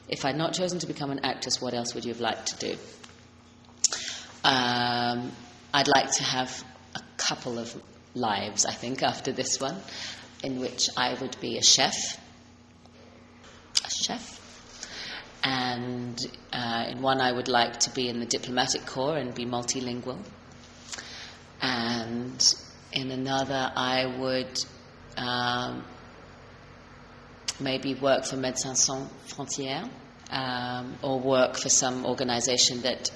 if I'd not chosen to become an actress, what else would you have liked to do? I'd like to have a couple of lives, I think, after this one, in which I would be a chef, and in one I would like to be in the diplomatic corps and be multilingual, and in another I would maybe work for Médecins Sans Frontières, or work for some organization that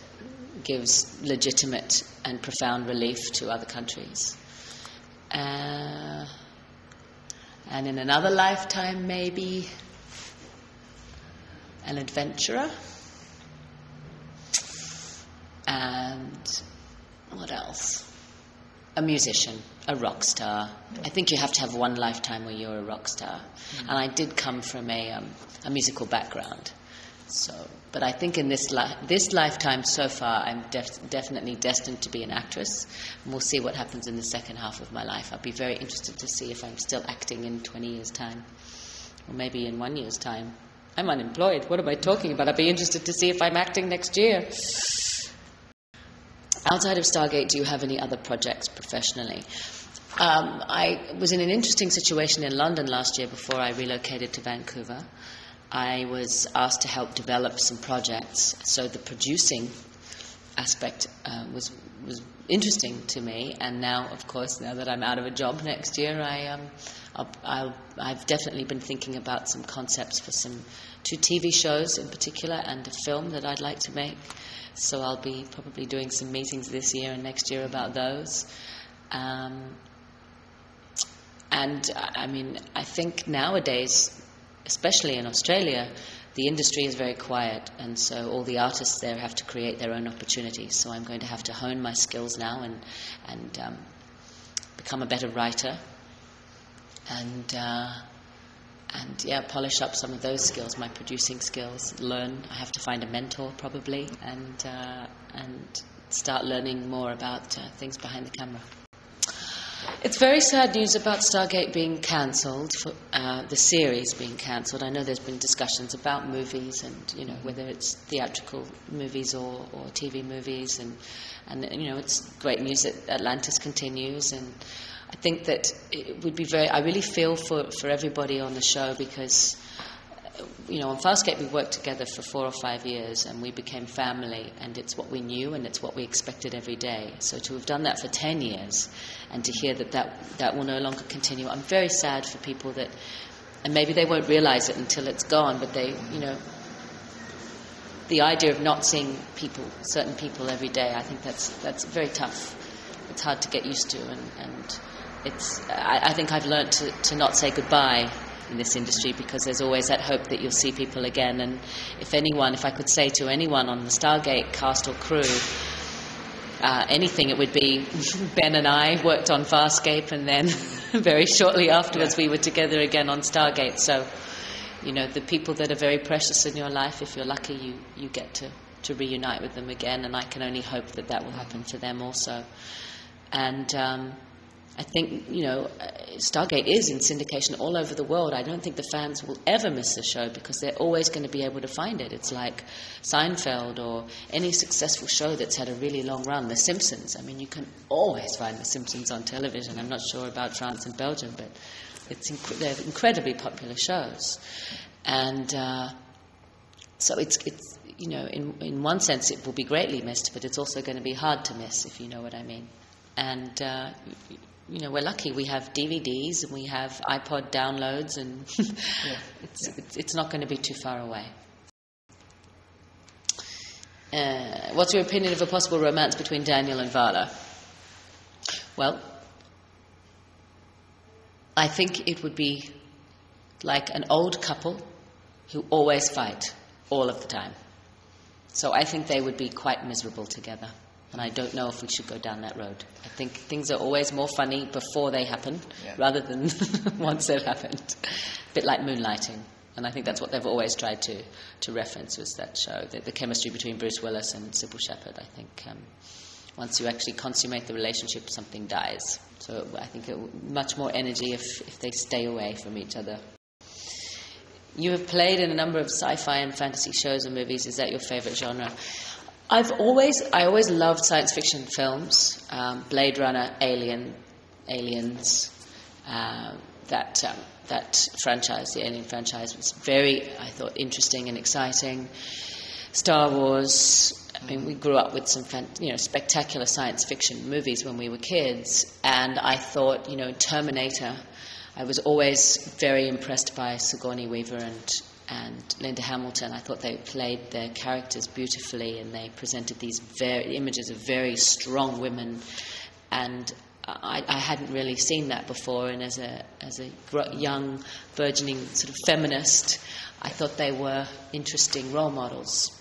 gives legitimate and profound relief to other countries. And in another lifetime, maybe an adventurer. And what else? A musician, a rock star. I think you have to have one lifetime where you're a rock star. And I did come from a musical background. So, but I think in this lifetime so far, I'm definitely destined to be an actress. And we'll see what happens in the second half of my life. I'll be very interested to see if I'm still acting in 20 years' time. Or maybe in 1 year's time. I'm unemployed. What am I talking about? I'll be interested to see if I'm acting next year. Outside of Stargate, do you have any other projects professionally? I was in an interesting situation in London last year before I relocated to Vancouver. I was asked to help develop some projects, so the producing aspect was interesting to me. And now, of course, now that I'm out of a job next year, I've definitely been thinking about some concepts for two TV shows in particular and a film that I'd like to make. So I'll be probably doing some meetings this year and next year about those. And I mean, I think nowadays, especially in Australia, the industry is very quiet, and so all the artists there have to create their own opportunities. So I'm going to have to hone my skills now and become a better writer, and polish up some of those skills, my producing skills. I have to find a mentor probably, and start learning more about things behind the camera. It's very sad news about Stargate being cancelled, the series being cancelled. I know there's been discussions about movies and, whether it's theatrical movies or TV movies, and it's great news that Atlantis continues, and I think that it would be I really feel for everybody on the show, because on Farscape we worked together for 4 or 5 years and we became family, and it's what we knew and it's what we expected every day. So to have done that for 10 years and to hear that will no longer continue, I'm very sad for people that, and maybe they won't realize it until it's gone, but they, the idea of not seeing certain people every day, I think that's very tough. It's hard to get used to, and I think I've learned to not say goodbye in this industry, because there's always that hope that you'll see people again. And if I could say to anyone on the Stargate cast or crew anything, it would be Ben and I worked on Farscape, and then very shortly afterwards we were together again on Stargate. So the people that are very precious in your life, if you're lucky, you get to reunite with them again, and I can only hope that will happen for them also. And I think, Stargate is in syndication all over the world. I don't think the fans will ever miss the show, because they're always going to be able to find it. It's like Seinfeld or any successful show that's had a really long run. The Simpsons. I mean, you can always find The Simpsons on television. I'm not sure about France and Belgium, but they're incredibly popular shows. And so it's in one sense it will be greatly missed, but it's also going to be hard to miss, if you know what I mean. And we're lucky. We have DVDs and we have iPod downloads, and it's not going to be too far away. What's your opinion of a possible romance between Daniel and Vala? Well, I think it would be like an old couple who always fight all of the time. So I think they would be quite miserable together. And I don't know if we should go down that road. I think things are always more funny before they happen, rather than once they've happened. A bit like Moonlighting. And I think that's what they've always tried to reference, was that show, the chemistry between Bruce Willis and Sybil Shepherd. I think once you actually consummate the relationship, something dies. So I think much more energy if they stay away from each other. You have played in a number of sci-fi and fantasy shows and movies. Is that your favorite genre? I always loved science fiction films. Blade Runner, Aliens. That franchise, the Alien franchise, was very, I thought, interesting and exciting. Star Wars. I mean, we grew up with some spectacular science fiction movies when we were kids, and I thought, Terminator. I was always very impressed by Sigourney Weaver and Linda Hamilton. I thought they played their characters beautifully, and they presented these images of very strong women, and I hadn't really seen that before. And as a young, burgeoning sort of feminist, I thought they were interesting role models.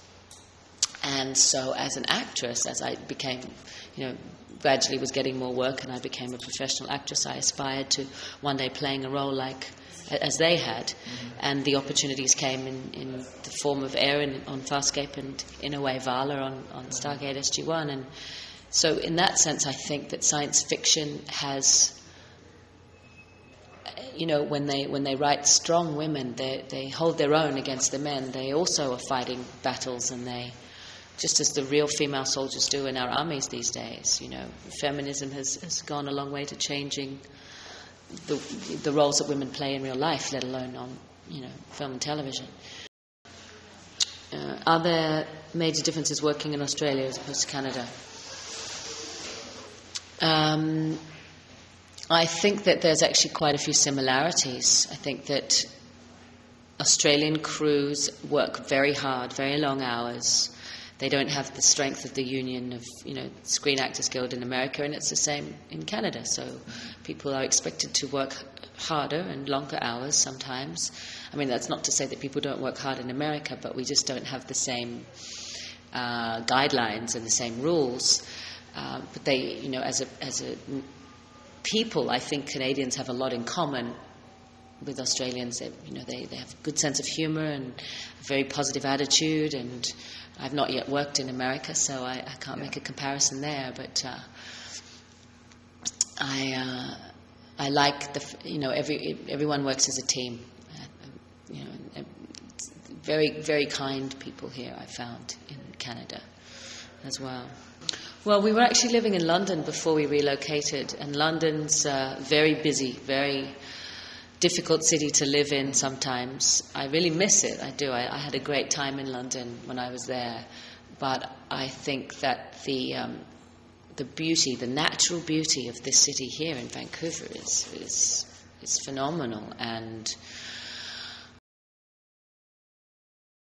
And so, as an actress, as I became, gradually was getting more work, and I became a professional actress, I aspired to one day playing a role as they had. And the opportunities came in the form of Erin on Farscape, and in a way Vala on Stargate SG-1. And so in that sense, I think that science fiction has, when they write strong women, they hold their own against the men. They also are fighting battles, and they, just as the real female soldiers do in our armies these days. Feminism has gone a long way to changing the roles that women play in real life, let alone on, film and television. Are there major differences working in Australia as opposed to Canada? I think that there's actually quite a few similarities. I think that Australian crews work very hard, very long hours. They don't have the strength of the union of, Screen Actors Guild in America, and it's the same in Canada. So people are expected to work harder and longer hours sometimes. I mean, that's not to say that people don't work hard in America, but we just don't have the same guidelines and the same rules. But they, as a people, I think Canadians have a lot in common with Australians. They have a good sense of humour and a very positive attitude, and I've not yet worked in America, so I can't make a comparison there. But I like everyone works as a team. Very, very kind people here, I found, in Canada as well. Well, we were actually living in London before we relocated, and London's very busy, very difficult city to live in sometimes. I really miss it, I do. I had a great time in London when I was there, but I think that the beauty, the natural beauty of this city here in Vancouver is phenomenal, and